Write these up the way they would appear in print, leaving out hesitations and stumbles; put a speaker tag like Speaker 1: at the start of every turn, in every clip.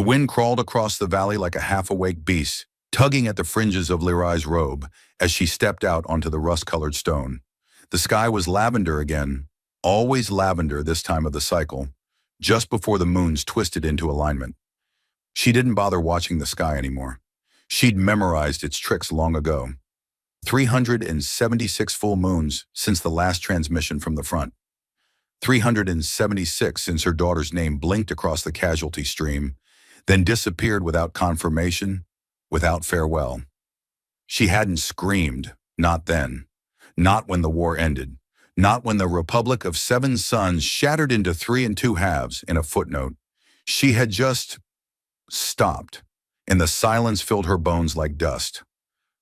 Speaker 1: wind crawled across the valley like a half-awake beast, tugging at the fringes of Lyrai's robe as she stepped out onto the rust-colored stone. The sky was lavender again, always lavender this time of the cycle, just before the moons twisted into alignment. She didn't bother watching the sky anymore. She'd memorized its tricks long ago. 376 full moons since the last transmission from the front. 376 since her daughter's name blinked across the casualty stream, then disappeared without confirmation, without farewell. She hadn't screamed, not then. Not when the war ended. Not when the Republic of Seven Suns shattered into 3 2/2 in a footnote. She had just stopped, and the silence filled her bones like dust.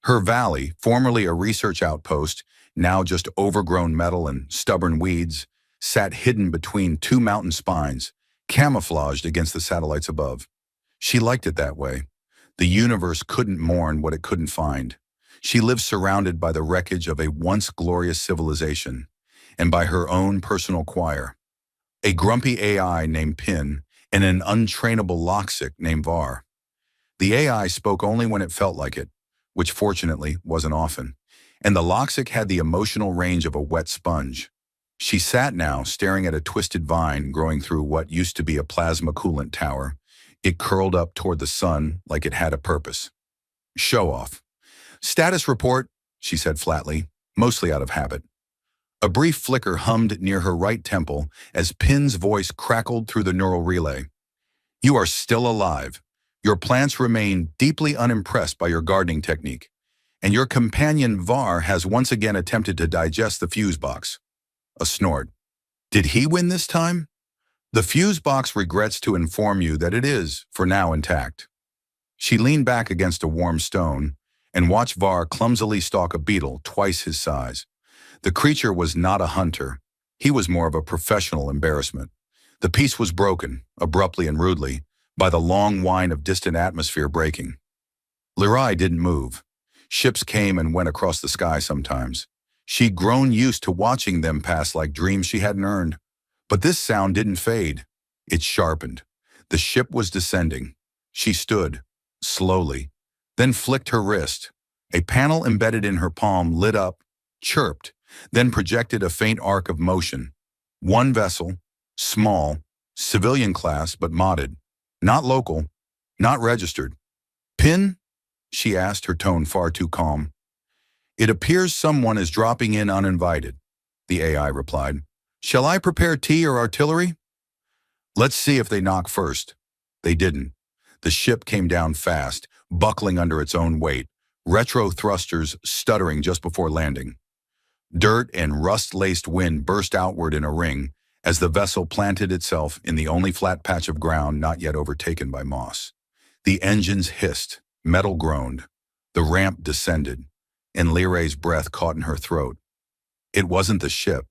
Speaker 1: Her valley, formerly a research outpost, now just overgrown metal and stubborn weeds, sat hidden between 2 mountain spines, camouflaged against the satellites above. She liked it that way. The universe couldn't mourn what it couldn't find. She lived surrounded by the wreckage of a once glorious civilization, and by her own personal choir. A grumpy AI named Pin, and an untrainable Loxic named Var. The AI spoke only when it felt like it, which fortunately wasn't often, and the Loxic had the emotional range of a wet sponge. She sat now staring at a twisted vine growing through what used to be a plasma coolant tower. It curled up toward the sun like it had a purpose. Show off. Status report, she said flatly, mostly out of habit. A brief flicker hummed near her right temple as Pin's voice crackled through the neural relay. You are still alive. Your plants remain deeply unimpressed by your gardening technique, and your companion Var has once again attempted to digest the fuse box. A snort. Did he win this time? The fuse box regrets to inform you that it is, for now, intact. She leaned back against a warm stone and watched Var clumsily stalk a beetle twice his size. The creature was not a hunter. He was more of a professional embarrassment. The peace was broken, abruptly and rudely, by the long whine of distant atmosphere breaking. Lyrai didn't move. Ships came and went across the sky sometimes. She'd grown used to watching them pass like dreams she hadn't earned. But this sound didn't fade. It sharpened. The ship was descending. She stood, slowly, then flicked her wrist. A panel embedded in her palm lit up, chirped, then projected a faint arc of motion. One vessel, small, civilian class but modded. Not local, not registered. Pin? She asked, her tone far too calm. It appears someone is dropping in uninvited, the AI replied. Shall I prepare tea or artillery? Let's see if they knock first. They didn't. The ship came down fast, buckling under its own weight, retro thrusters stuttering just before landing. Dirt and rust-laced wind burst outward in a ring as the vessel planted itself in the only flat patch of ground not yet overtaken by moss. The engines hissed, metal groaned. The ramp descended, and Lyrai's breath caught in her throat. It wasn't the ship.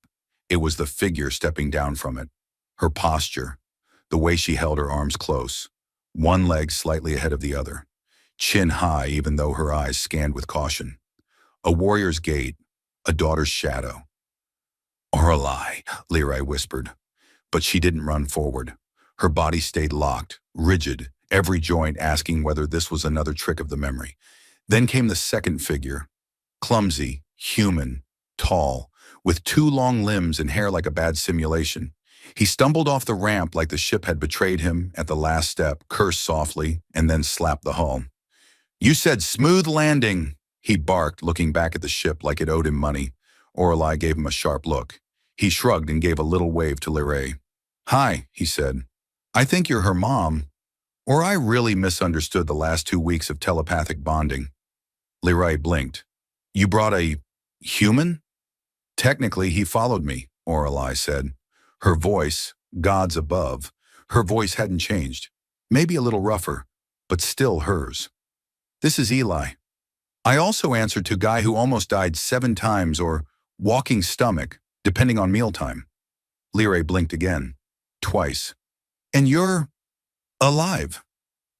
Speaker 1: It was the figure stepping down from it. Her posture, the way she held her arms close, one leg slightly ahead of the other, chin high even though her eyes scanned with caution. A warrior's gait, a daughter's shadow. Or a lie, Lyrai whispered. But she didn't run forward. Her body stayed locked, rigid, every joint asking whether this was another trick of the memory. Then came the second figure, clumsy, human, tall, with 2 long limbs and hair like a bad simulation. He stumbled off the ramp like the ship had betrayed him at the last step, cursed softly, and then slapped the hull. You said smooth landing, he barked, looking back at the ship like it owed him money. Orelai gave him a sharp look. He shrugged and gave a little wave to Lyrai. Hi, he said. I think you're her mom. Or I really misunderstood the last 2 weeks of telepathic bonding. Lyrai blinked. You brought a human? Technically, he followed me, Orelai said. Her voice, gods above, her voice hadn't changed. Maybe a little rougher, but still hers. This is Eli. I also answered to guy who almost died 7 times or walking stomach, depending on mealtime. Lyrai blinked again. Twice. And you're alive.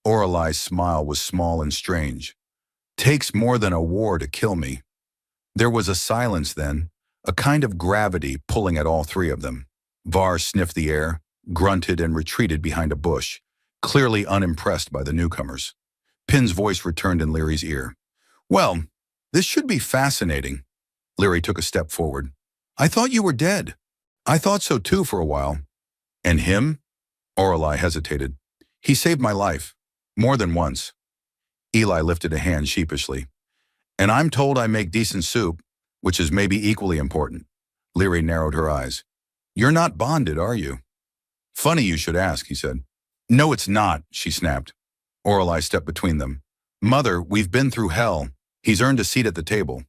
Speaker 1: Orelai's smile was small and strange. Takes more than a war to kill me. There was a silence then, a kind of gravity pulling at all 3 of them. Var sniffed the air, grunted and retreated behind a bush, clearly unimpressed by the newcomers. Pin's voice returned in Leary's ear. Well, this should be fascinating. Leary took a step forward. I thought you were dead. I thought so too for a while. And him? Orelai hesitated. He saved my life. More than once. Eli lifted a hand sheepishly. And I'm told I make decent soup, which is maybe equally important. Leary narrowed her eyes. You're not bonded, are you? Funny you should ask, he said. No, it's not, she snapped. Orelai stepped between them. Mother, we've been through hell. He's earned a seat at the table.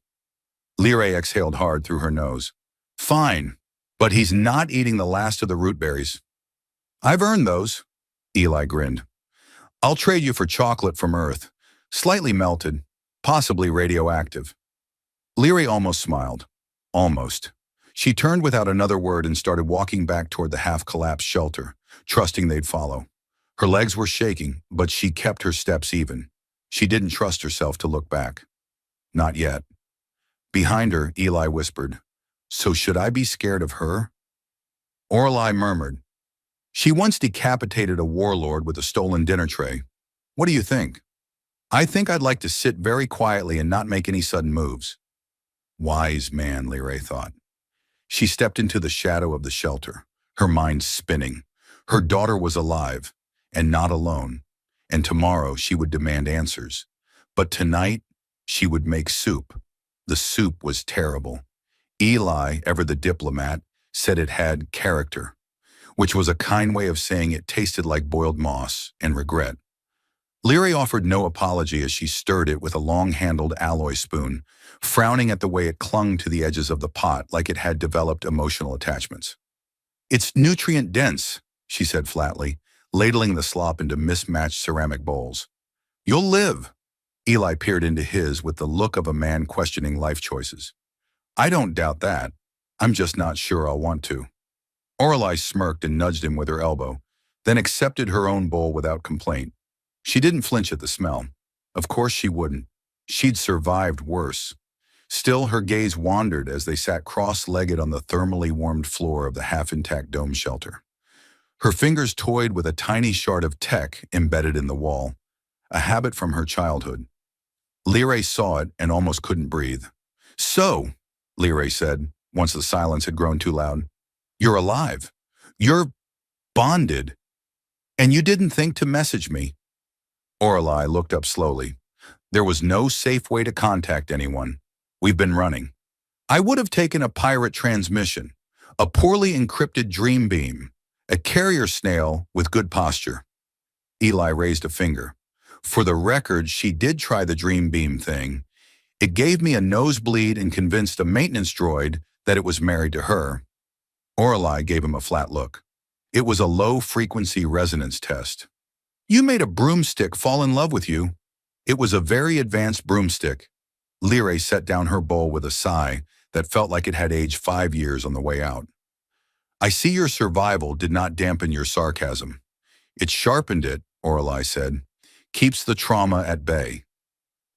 Speaker 1: Leary exhaled hard through her nose. Fine, but he's not eating the last of the root berries. I've earned those, Eli grinned. I'll trade you for chocolate from Earth, slightly melted, possibly radioactive. Leary almost smiled. Almost. She turned without another word and started walking back toward the half-collapsed shelter, trusting they'd follow. Her legs were shaking, but she kept her steps even. She didn't trust herself to look back. Not yet. Behind her, Eli whispered, So should I be scared of her? Orelai murmured, She once decapitated a warlord with a stolen dinner tray. What do you think? I think I'd like to sit very quietly and not make any sudden moves. Wise man, Leary thought. She stepped into the shadow of the shelter, her mind spinning. Her daughter was alive, and not alone, and tomorrow she would demand answers. But tonight, she would make soup. The soup was terrible. Eli, ever the diplomat, said it had character, which was a kind way of saying it tasted like boiled moss and regret. Leary offered no apology as she stirred it with a long-handled alloy spoon, frowning at the way it clung to the edges of the pot like it had developed emotional attachments. It's nutrient-dense, she said flatly, ladling the slop into mismatched ceramic bowls. You'll live. Eli peered into his with the look of a man questioning life choices. I don't doubt that. I'm just not sure I'll want to. Orelai smirked and nudged him with her elbow, then accepted her own bowl without complaint. She didn't flinch at the smell. Of course she wouldn't. She'd survived worse. Still, her gaze wandered as they sat cross-legged on the thermally warmed floor of the half-intact dome shelter. Her fingers toyed with a tiny shard of tech embedded in the wall, a habit from her childhood. Leary saw it and almost couldn't breathe. So, Leary said, once the silence had grown too loud, you're alive. You're bonded. And you didn't think to message me. Orelai looked up slowly. There was no safe way to contact anyone. We've been running. I would have taken a pirate transmission, a poorly encrypted dream beam, a carrier snail with good posture. Eli raised a finger. For the record, she did try the dream beam thing. It gave me a nosebleed and convinced a maintenance droid that it was married to her. Orelai gave him a flat look. It was a low-frequency resonance test. You made a broomstick fall in love with you. It was a very advanced broomstick. Leary set down her bowl with a sigh that felt like it had aged 5 years on the way out. I see your survival did not dampen your sarcasm. It sharpened it, Orelai said. Keeps the trauma at bay.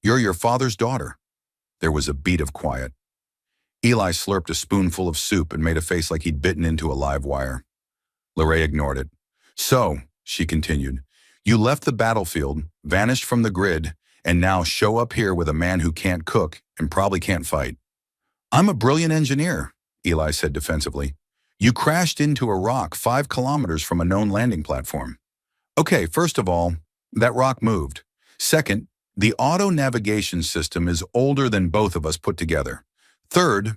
Speaker 1: You're your father's daughter. There was a beat of quiet. Eli slurped a spoonful of soup and made a face like he'd bitten into a live wire. Leary ignored it. So, she continued, you left the battlefield, vanished from the grid, and now show up here with a man who can't cook and probably can't fight. I'm a brilliant engineer, Eli said defensively. You crashed into a rock 5 kilometers from a known landing platform. Okay, first of all, that rock moved. Second, the auto-navigation system is older than both of us put together. Third,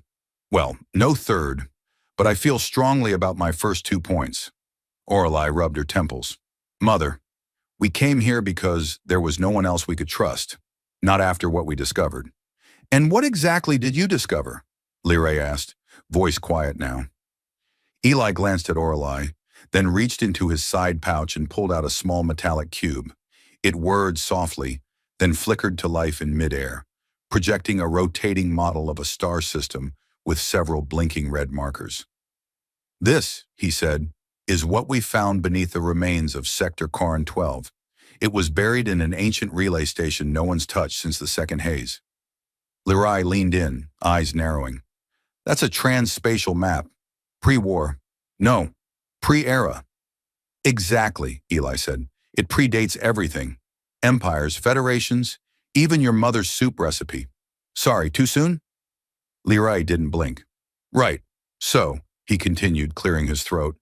Speaker 1: well, no third, but I feel strongly about my first 2 points. Orelai rubbed her temples. Mother, we came here because there was no one else we could trust, not after what we discovered. And what exactly did you discover? Leary asked, voice quiet now. Eli glanced at Orelai, then reached into his side pouch and pulled out a small metallic cube. It whirred softly, then flickered to life in midair, projecting a rotating model of a star system with several blinking red markers. This, he said, is what we found beneath the remains of Sector Cairn 12. It was buried in an ancient relay station no one's touched since the Second Haze. Leary leaned in, eyes narrowing. That's a trans-spatial map. Pre-war. No, pre-era. Exactly, Eli said. It predates everything. Empires, federations, even your mother's soup recipe. Sorry, too soon? Leroy didn't blink. Right. So, he continued, clearing his throat,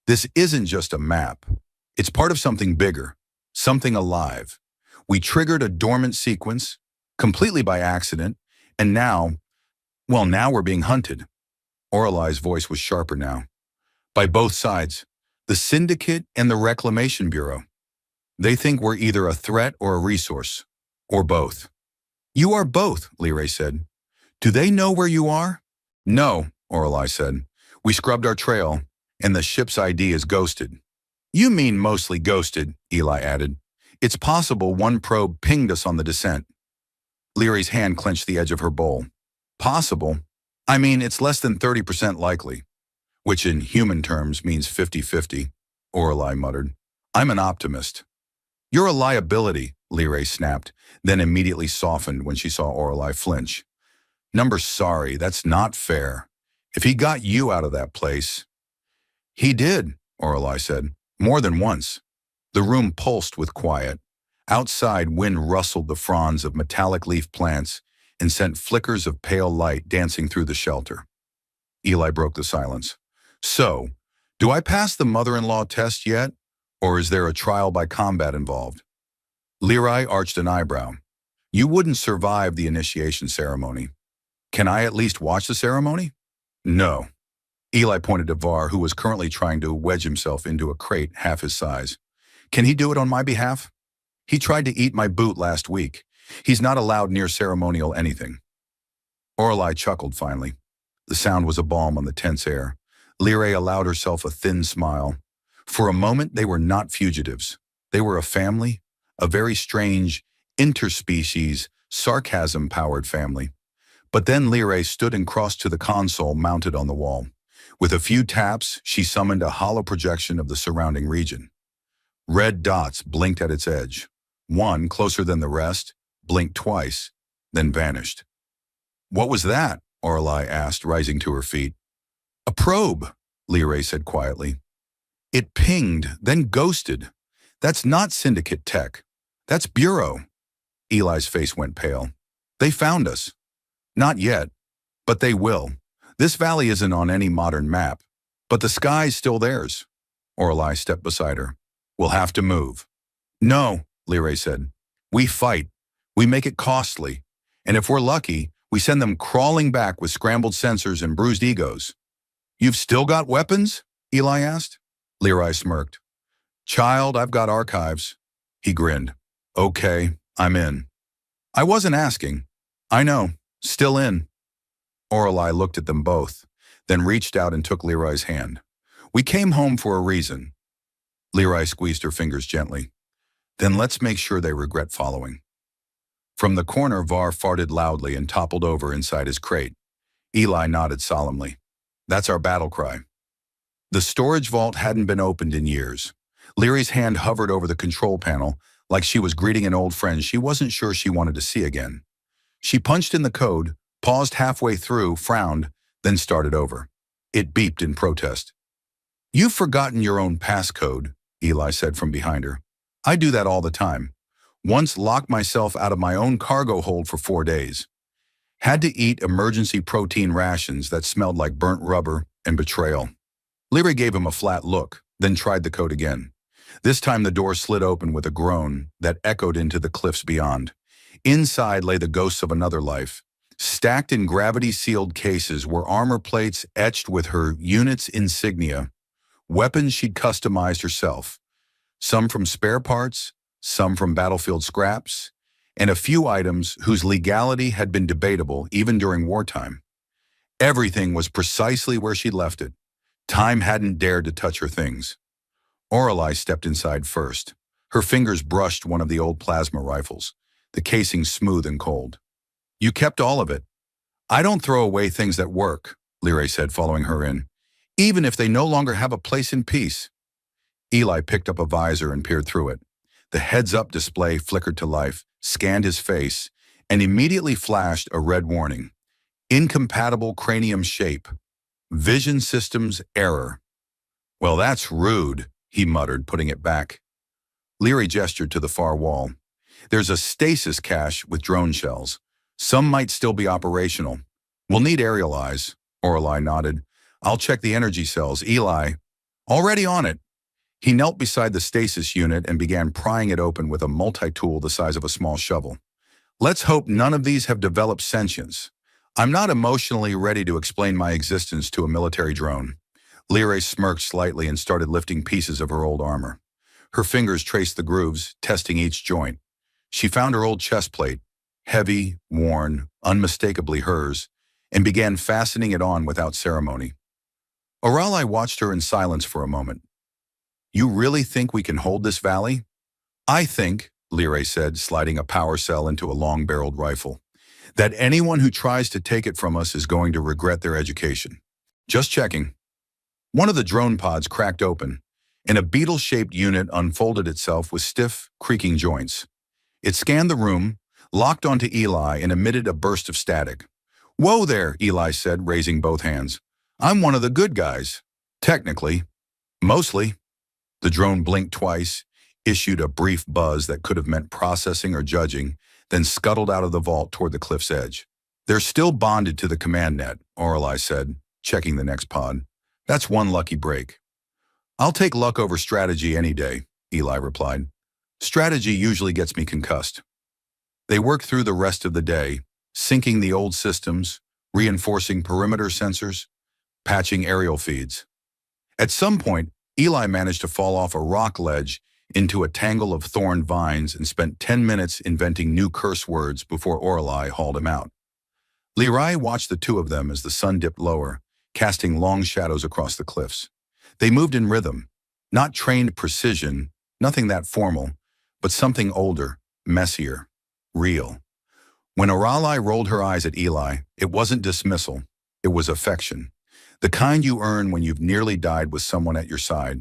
Speaker 1: this isn't just a map. It's part of something bigger, something alive. We triggered a dormant sequence, completely by accident, and now, well, now we're being hunted. Orelai's voice was sharper now. By both sides, the Syndicate and the Reclamation Bureau. They think we're either a threat or a resource, or both. You are both, Leroy said. Do they know where you are? No, Orelai said. We scrubbed our trail, and the ship's ID is ghosted. You mean mostly ghosted, Eli added. It's possible one probe pinged us on the descent. Leary's hand clenched the edge of her bowl. Possible? I mean, it's less than 30% likely, which in human terms means 50-50, Orelai muttered. I'm an optimist. You're a liability, Leroy snapped, then immediately softened when she saw Orelai flinch. Number sorry, that's not fair. If he got you out of that place. He did, Orelai said, more than once. The room pulsed with quiet. Outside, wind rustled the fronds of metallic leaf plants and sent flickers of pale light dancing through the shelter. Eli broke the silence. So, do I pass the mother-in-law test yet? Or is there a trial by combat involved? Leroy arched an eyebrow. You wouldn't survive the initiation ceremony. Can I at least watch the ceremony? No. Eli pointed to Var, who was currently trying to wedge himself into a crate half his size. Can he do it on my behalf? He tried to eat my boot last week. He's not allowed near ceremonial anything. Orelai chuckled finally. The sound was a balm on the tense air. Leroy allowed herself a thin smile. For a moment, they were not fugitives. They were a family, a very strange, interspecies, sarcasm-powered family. But then Leroy stood and crossed to the console mounted on the wall. With a few taps, she summoned a hollow projection of the surrounding region. Red dots blinked at its edge. One, closer than the rest, blinked twice, then vanished. What was that? Orelai asked, rising to her feet. A probe, Leroy said quietly. It pinged, then ghosted. That's not Syndicate tech. That's Bureau. Eli's face went pale. They found us. Not yet, but they will. This valley isn't on any modern map, but the sky's still theirs. Orelai stepped beside her. We'll have to move. No, Leroy said. We fight. We make it costly. And if we're lucky, we send them crawling back with scrambled sensors and bruised egos. You've still got weapons? Eli asked. Leroy smirked. Child, I've got archives. He grinned. Okay, I'm in. I wasn't asking. I know. Still in. Orelai looked at them both, then reached out and took Leroy's hand. We came home for a reason. Leroy squeezed her fingers gently. Then let's make sure they regret following. From the corner, Var farted loudly and toppled over inside his crate. Eli nodded solemnly. That's our battle cry. The storage vault hadn't been opened in years. Leary's hand hovered over the control panel like she was greeting an old friend she wasn't sure she wanted to see again. She punched in the code, paused halfway through, frowned, then started over. It beeped in protest. You've forgotten your own passcode, Eli said from behind her. I do that all the time. Once locked myself out of my own cargo hold for 4 days. Had to eat emergency protein rations that smelled like burnt rubber and betrayal. Leary gave him a flat look, then tried the code again. This time the door slid open with a groan that echoed into the cliffs beyond. Inside lay the ghosts of another life. Stacked in gravity-sealed cases were armor plates etched with her unit's insignia, weapons she'd customized herself, some from spare parts, some from battlefield scraps, and a few items whose legality had been debatable even during wartime. Everything was precisely where she'd left it. Time hadn't dared to touch her things. Orelai stepped inside first. Her fingers brushed one of the old plasma rifles, the casing smooth and cold. You kept all of it. I don't throw away things that work, Leary said, following her in, even if they no longer have a place in peace. Eli picked up a visor and peered through it. The heads-up display flickered to life, scanned his face, and immediately flashed a red warning. Incompatible cranium shape. Vision systems error. Well, that's rude, he muttered, putting it back. Leary gestured to the far wall. There's a stasis cache with drone shells. Some might still be operational. We'll need aerial eyes. Orelai nodded. I'll check the energy cells. Eli. Already on it. He knelt beside the stasis unit and began prying it open with a multi-tool the size of a small shovel. Let's hope none of these have developed sentience. I'm not emotionally ready to explain my existence to a military drone. Leary smirked slightly and started lifting pieces of her old armor. Her fingers traced the grooves, testing each joint. She found her old chest plate, heavy, worn, unmistakably hers, and began fastening it on without ceremony. Orelai watched her in silence for a moment. You really think we can hold this valley? I think, Leary said, sliding a power cell into a long-barreled rifle, that anyone who tries to take it from us is going to regret their education. Just checking. One of the drone pods cracked open, and a beetle-shaped unit unfolded itself with stiff, creaking joints. It scanned the room, locked onto Eli, and emitted a burst of static. Whoa there, Eli said, raising both hands. I'm one of the good guys. Technically. Mostly. The drone blinked twice, issued a brief buzz that could have meant processing or judging, then scuttled out of the vault toward the cliff's edge. They're still bonded to the command net, Orelai said, checking the next pod. That's one lucky break. I'll take luck over strategy any day, Eli replied. Strategy usually gets me concussed. They worked through the rest of the day, syncing the old systems, reinforcing perimeter sensors, patching aerial feeds. At some point, Eli managed to fall off a rock ledge into a tangle of thorned vines and spent 10 minutes inventing new curse words before Orelai hauled him out. Leary watched the two of them as the sun dipped lower, casting long shadows across the cliffs. They moved in rhythm, not trained precision, nothing that formal, but something older, messier, real. When Orelai rolled her eyes at Eli, it wasn't dismissal, it was affection. The kind you earn when you've nearly died with someone at your side.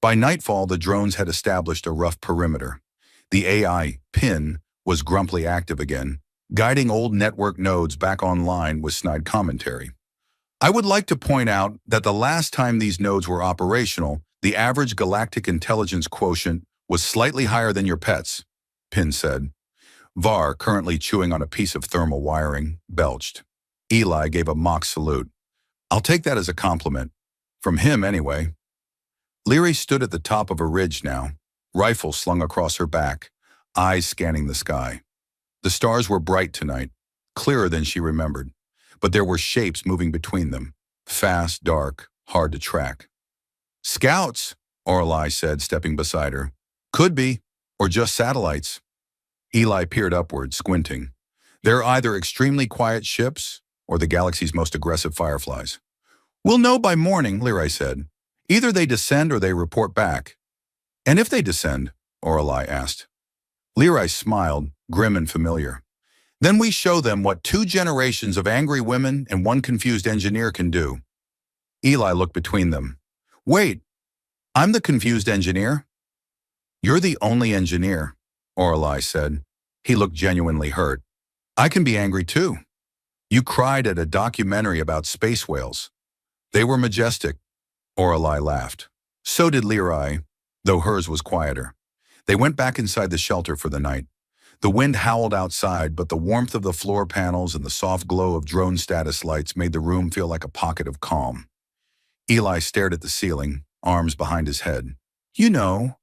Speaker 1: By nightfall, the drones had established a rough perimeter. The AI, PIN, was grumpily active again, guiding old network nodes back online with snide commentary. I would like to point out that the last time these nodes were operational, the average galactic intelligence quotient was slightly higher than your pet's, PIN said. Var, currently chewing on a piece of thermal wiring, belched. Eli gave a mock salute. I'll take that as a compliment. From him, anyway. Leary stood at the top of a ridge now, rifle slung across her back, eyes scanning the sky. The stars were bright tonight, clearer than she remembered, but there were shapes moving between them, fast, dark, hard to track. Scouts, Orelai said, stepping beside her. Could be, or just satellites. Eli peered upward, squinting. They're either extremely quiet ships or the galaxy's most aggressive fireflies. We'll know by morning, Leary said. Either they descend or they report back. And if they descend, Orelai asked. Leary smiled, grim and familiar. Then we show them what 2 generations of angry women and 1 confused engineer can do. Eli looked between them. Wait, I'm the confused engineer? You're the only engineer, Orelai said. He looked genuinely hurt. I can be angry too. You cried at a documentary about space whales. They were majestic. Orelai laughed. So did Leary, though hers was quieter. They went back inside the shelter for the night. The wind howled outside, but the warmth of the floor panels and the soft glow of drone status lights made the room feel like a pocket of calm. Eli stared at the ceiling, arms behind his head. You know,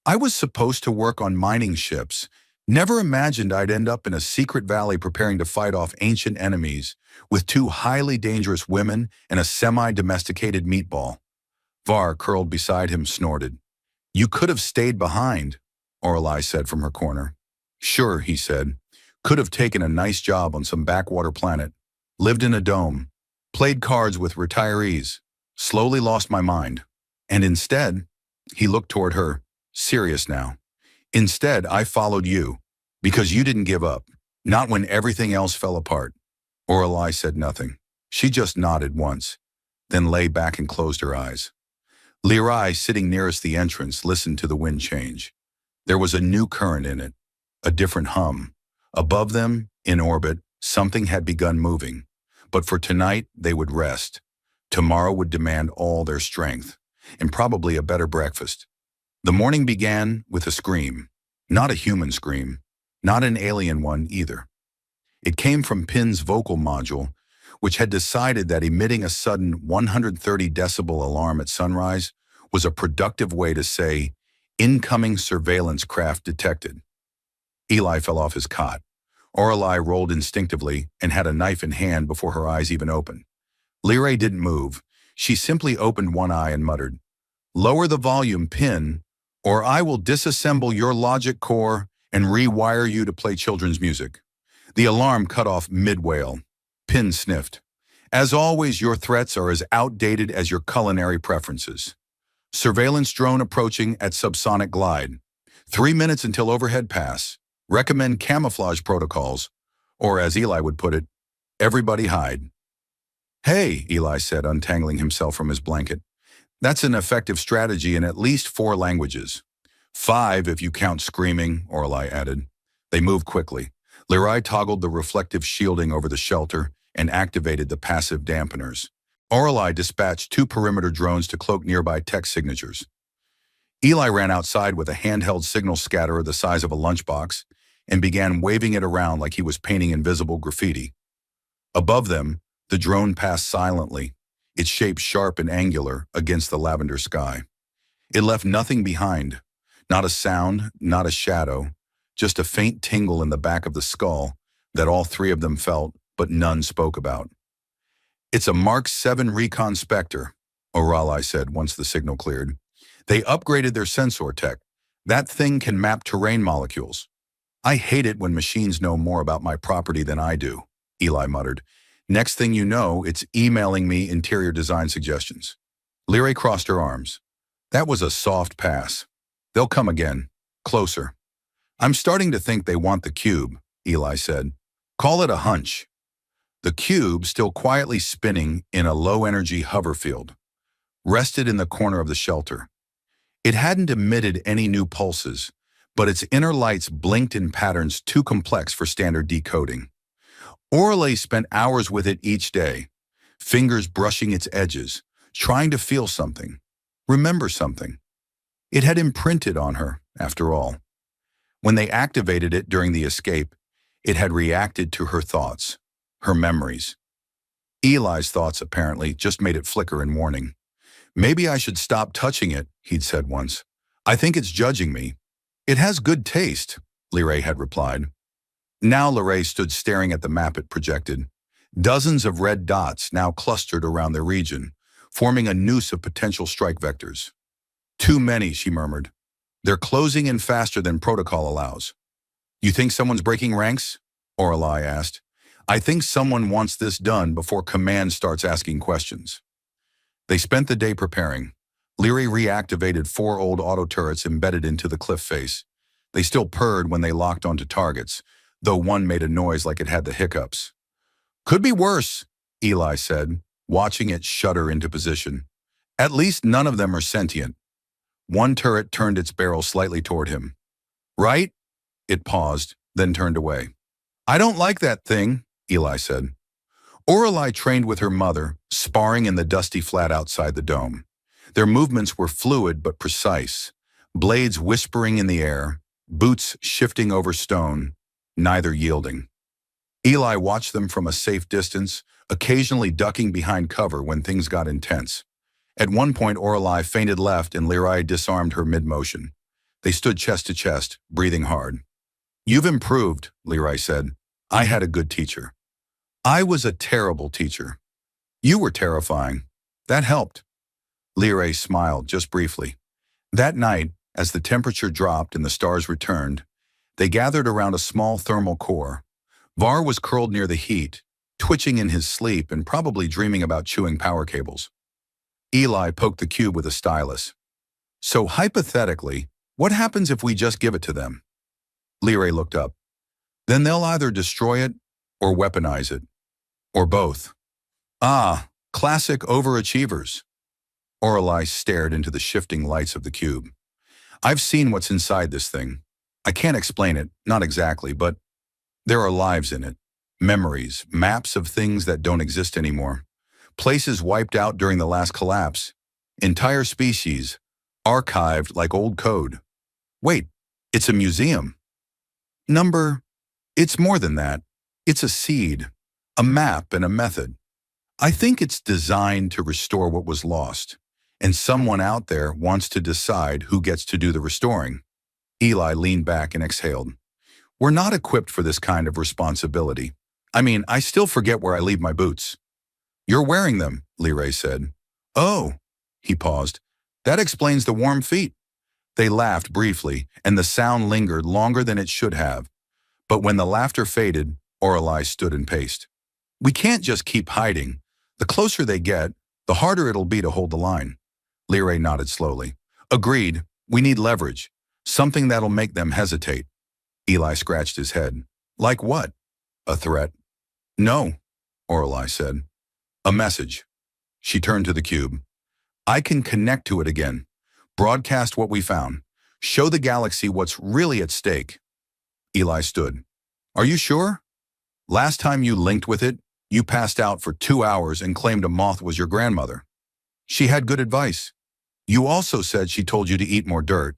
Speaker 1: I was supposed to work on mining ships. Never imagined I'd end up in a secret valley preparing to fight off ancient enemies with 2 highly dangerous women and a semi-domesticated meatball. Var, curled beside him, snorted. You could have stayed behind, Orelai said from her corner. Sure, he said. Could have taken a nice job on some backwater planet. Lived in a dome. Played cards with retirees. Slowly lost my mind. And instead, he looked toward her, serious now. Instead, I followed you, because you didn't give up, not when everything else fell apart. Orelai said nothing. She just nodded once, then lay back and closed her eyes. Leary, sitting nearest the entrance, listened to the wind change. There was a new current in it, a different hum. Above them, in orbit, something had begun moving. But for tonight, they would rest. Tomorrow would demand all their strength, and probably a better breakfast. The morning began with a scream. Not a human scream. Not an alien one either. It came from Pin's vocal module, which had decided that emitting a sudden 130 decibel alarm at sunrise was a productive way to say, incoming surveillance craft detected. Eli fell off his cot. Orelai rolled instinctively and had a knife in hand before her eyes even opened. Lyrae didn't move. She simply opened one eye and muttered, "Lower the volume, Pin, or I will disassemble your logic core and rewire you to play children's music." The alarm cut off mid-wail. Pin sniffed. "As always, your threats are as outdated as your culinary preferences. Surveillance drone approaching at subsonic glide. 3 minutes until overhead pass. Recommend camouflage protocols, or as Eli would put it, everybody hide." "Hey," Eli said, untangling himself from his blanket. "That's an effective strategy in at least 4 languages. 5 if you count screaming," Orelai added. They moved quickly. Lyrae toggled the reflective shielding over the shelter and activated the passive dampeners. Orelai dispatched 2 perimeter drones to cloak nearby text signatures. Eli ran outside with a handheld signal scatterer the size of a lunchbox and began waving it around like he was painting invisible graffiti. Above them, the drone passed silently, its shape sharp and angular against the lavender sky. It left nothing behind, not a sound, not a shadow, just a faint tingle in the back of the skull that all 3 of them felt, but none spoke about. "It's a Mark 7 Recon Spectre," Orelai said once the signal cleared. "They upgraded their sensor tech. That thing can map terrain molecules." "I hate it when machines know more about my property than I do," Eli muttered. "Next thing you know, it's emailing me interior design suggestions." Lyrae crossed her arms. "That was a soft pass. They'll come again. Closer." "I'm starting to think they want the cube," Eli said. "Call it a hunch." The cube, still quietly spinning in a low-energy hover field, rested in the corner of the shelter. It hadn't emitted any new pulses, but its inner lights blinked in patterns too complex for standard decoding. Orelai spent hours with it each day, fingers brushing its edges, trying to feel something, remember something. It had imprinted on her, after all. When they activated it during the escape, it had reacted to her thoughts, her memories. Eli's thoughts, apparently, just made it flicker in warning. "Maybe I should stop touching it," he'd said once. "I think it's judging me." "It has good taste," Lyrae had replied. Now Lyrae stood staring at the map it projected. Dozens of red dots now clustered around their region, forming a noose of potential strike vectors. "Too many," she murmured. "They're closing in faster than protocol allows." "You think someone's breaking ranks?" Orelai asked. "I think someone wants this done before command starts asking questions." They spent the day preparing. Lyrae reactivated 4 old auto turrets embedded into the cliff face. They still purred when they locked onto targets, though one made a noise like it had the hiccups. "Could be worse," Eli said, watching it shudder into position. "At least none of them are sentient." One turret turned its barrel slightly toward him. "Right?" It paused, then turned away. "I don't like that thing," Eli said. Orelai trained with her mother, sparring in the dusty flat outside the dome. Their movements were fluid but precise, blades whispering in the air, boots shifting over stone, neither yielding. Eli watched them from a safe distance, occasionally ducking behind cover when things got intense. At one point, Orelai feinted left and Lyrae disarmed her mid-motion. They stood chest to chest, breathing hard. "You've improved," Lyrae said. "I had a good teacher." "I was a terrible teacher." "You were terrifying. That helped." Lyrae smiled just briefly. That night, as the temperature dropped and the stars returned, they gathered around a small thermal core. Var was curled near the heat, twitching in his sleep and probably dreaming about chewing power cables. Eli poked the cube with a stylus. "So hypothetically, what happens if we just give it to them?" Lyrae looked up. "Then they'll either destroy it or weaponize it. Or both." "Ah, classic overachievers." Orelai stared into the shifting lights of the cube. "I've seen what's inside this thing. I can't explain it, not exactly, but there are lives in it. Memories, maps of things that don't exist anymore. Places wiped out during the last collapse. Entire species, archived like old code. Wait, it's a museum. Number, it's more than that. It's a seed, a map, and a method. I think it's designed to restore what was lost, and someone out there wants to decide who gets to do the restoring. Eli leaned back and exhaled. We're not equipped for this kind of responsibility. I mean, I still forget where I leave my boots. You're wearing them, Leray said. Oh, he paused. That explains the warm feet. They laughed briefly, and the sound lingered longer than it should have. But when the laughter faded, Orelai stood and paced. We can't just keep hiding. The closer they get, the harder it'll be to hold the line. Leray nodded slowly. Agreed. We need leverage. Something that'll make them hesitate. Eli scratched his head. Like what? A threat? No, Orelai said. A message. She turned to the cube. I can connect to it again. Broadcast what we found. Show the galaxy what's really at stake. Eli stood. Are you sure? Last time you linked with it, you passed out for 2 hours and claimed a moth was your grandmother. She had good advice. You also said she told you to eat more dirt.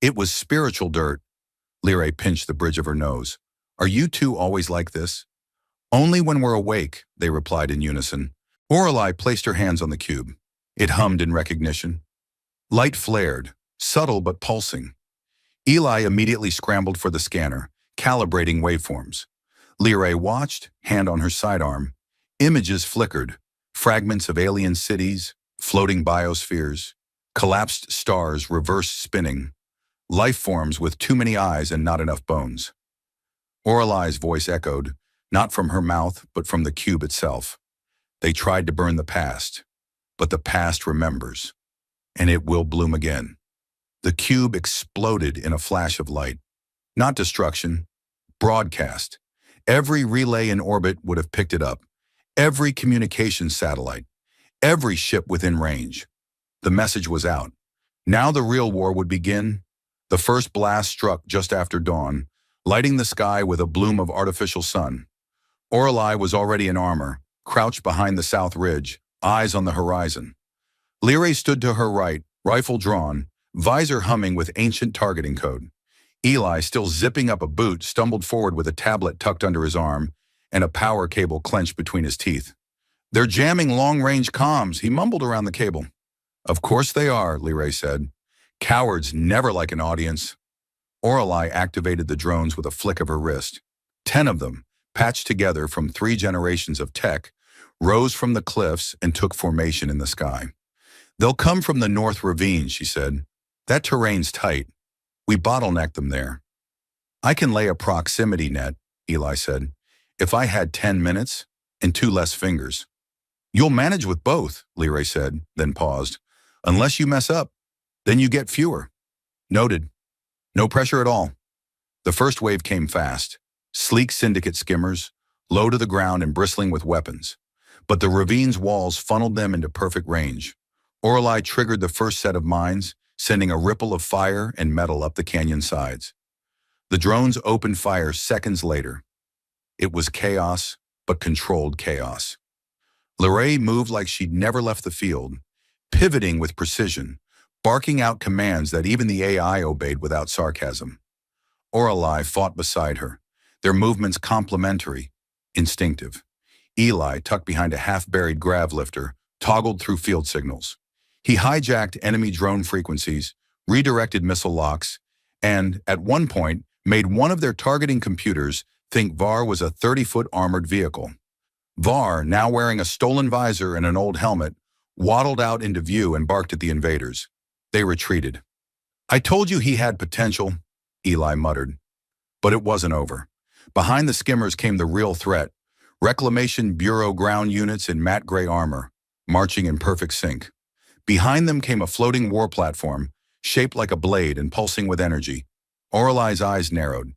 Speaker 1: It was spiritual dirt. Leray pinched the bridge of her nose. Are you two always like this? Only when we're awake, they replied in unison. Orelai placed her hands on the cube. It hummed in recognition. Light flared, subtle but pulsing. Eli immediately scrambled for the scanner, calibrating waveforms. Leray watched, hand on her sidearm. Images flickered, fragments of alien cities, floating biospheres, collapsed stars reverse spinning, life forms with too many eyes and not enough bones. Orelai's voice echoed, not from her mouth, but from the cube itself. They tried to burn the past, but the past remembers, and it will bloom again. The cube exploded in a flash of light. Not destruction, broadcast. Every relay in orbit would have picked it up. Every communication satellite. Every ship within range. The message was out. Now the real war would begin. The first blast struck just after dawn, lighting the sky with a bloom of artificial sun. Orelai was already in armor, crouched behind the south ridge, eyes on the horizon. Leray stood to her right, rifle drawn, visor humming with ancient targeting code. Eli, still zipping up a boot, stumbled forward with a tablet tucked under his arm and a power cable clenched between his teeth. They're jamming long-range comms, he mumbled around the cable. Of course they are, Leray said. Cowards never like an audience. Orelai activated the drones with a flick of her wrist. 10 of them, patched together from 3 generations of tech, rose from the cliffs and took formation in the sky. They'll come from the North Ravine, she said. That terrain's tight. We bottleneck them there. I can lay a proximity net, Eli said, if I had 10 minutes and 2 less fingers. You'll manage with both, Leray said, then paused. Unless you mess up, then you get fewer. Noted. No pressure at all. The first wave came fast. Sleek syndicate skimmers, low to the ground and bristling with weapons. But the ravine's walls funneled them into perfect range. Orelai triggered the first set of mines, sending a ripple of fire and metal up the canyon sides. The drones opened fire seconds later. It was chaos, but controlled chaos. Leray moved like she'd never left the field, pivoting with precision, barking out commands that even the AI obeyed without sarcasm. Orelai fought beside her, their movements complementary, instinctive. Eli, tucked behind a half-buried grav lifter, toggled through field signals. He hijacked enemy drone frequencies, redirected missile locks, and, at one point, made one of their targeting computers think VAR was a 30-foot armored vehicle. VAR, now wearing a stolen visor and an old helmet, waddled out into view and barked at the invaders. They retreated. I told you he had potential, Eli muttered. But it wasn't over. Behind the skimmers came the real threat, Reclamation Bureau ground units in matte gray armor, marching in perfect sync. Behind them came a floating war platform, shaped like a blade and pulsing with energy. Orelai's eyes narrowed.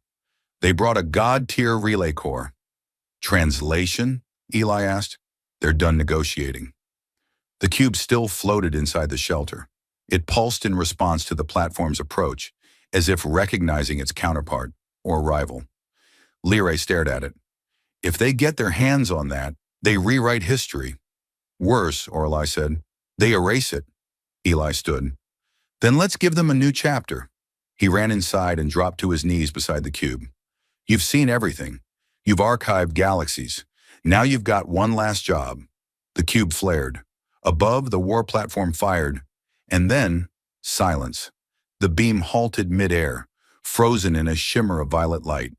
Speaker 1: They brought a god-tier relay core. Translation? Eli asked. They're done negotiating. The cube still floated inside the shelter. It pulsed in response to the platform's approach, as if recognizing its counterpart, or rival. Leray stared at it. If they get their hands on that, they rewrite history. Worse, Orelai said, they erase it. Eli stood. Then let's give them a new chapter. He ran inside and dropped to his knees beside the cube. You've seen everything. You've archived galaxies. Now you've got one last job. The cube flared. Above, the war platform fired. And then, silence. The beam halted midair, frozen in a shimmer of violet light.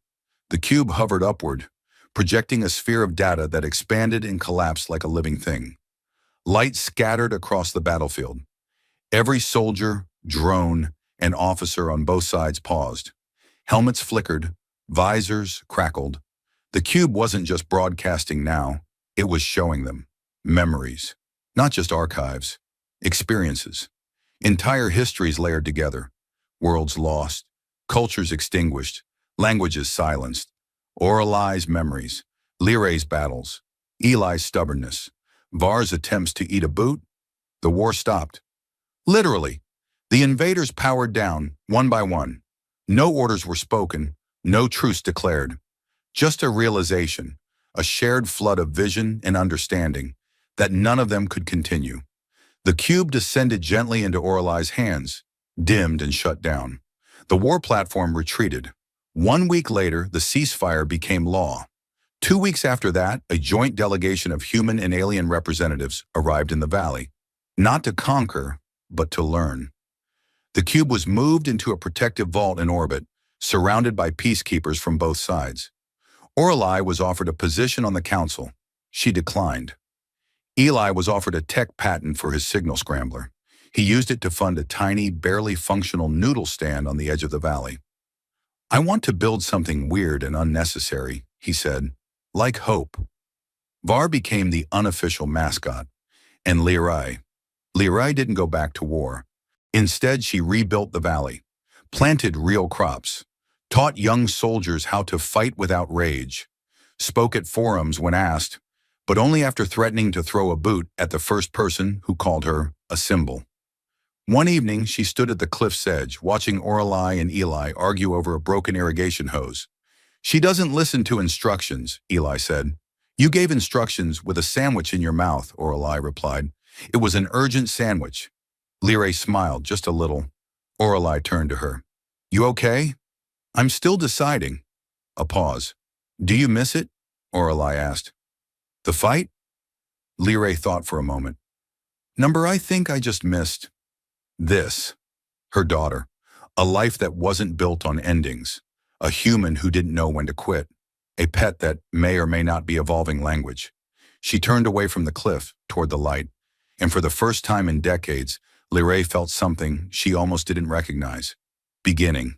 Speaker 1: The cube hovered upward, projecting a sphere of data that expanded and collapsed like a living thing. Light scattered across the battlefield. Every soldier, drone, and officer on both sides paused. Helmets flickered, visors crackled. The cube wasn't just broadcasting now, it was showing them memories, not just archives, experiences. Entire histories layered together, worlds lost, cultures extinguished, languages silenced, Oralai's memories, Lyrai's battles, Eli's stubbornness, Var's attempts to eat a boot. The war stopped. Literally, the invaders powered down, one by one. No orders were spoken, no truce declared. Just a realization, a shared flood of vision and understanding, that none of them could continue. The cube descended gently into Oralai's hands, dimmed and shut down. The war platform retreated. 1 week later, the ceasefire became law. 2 weeks after that, a joint delegation of human and alien representatives arrived in the valley, not to conquer, but to learn. The cube was moved into a protective vault in orbit, surrounded by peacekeepers from both sides. Oralai was offered a position on the council. She declined. Eli was offered a tech patent for his signal scrambler. He used it to fund a tiny, barely functional noodle stand on the edge of the valley. I want to build something weird and unnecessary, he said, like hope. Var became the unofficial mascot, and Lyrai didn't go back to war. Instead, she rebuilt the valley, planted real crops, taught young soldiers how to fight without rage, spoke at forums when asked, but only after threatening to throw a boot at the first person who called her a symbol. One evening, she stood at the cliff's edge, watching Oralai and Eli argue over a broken irrigation hose. She doesn't listen to instructions, Eli said. You gave instructions with a sandwich in your mouth, Oralai replied. It was an urgent sandwich. Lyrai smiled just a little. Oralai turned to her. You okay? I'm still deciding. A pause. Do you miss it? Oralai asked. The fight? Lyrai thought for a moment. I think I just missed this. Her daughter. A life that wasn't built on endings. A human who didn't know when to quit. A pet that may or may not be evolving language. She turned away from the cliff, toward the light, and for the first time in decades, Lyrai felt something she almost didn't recognize. Beginning.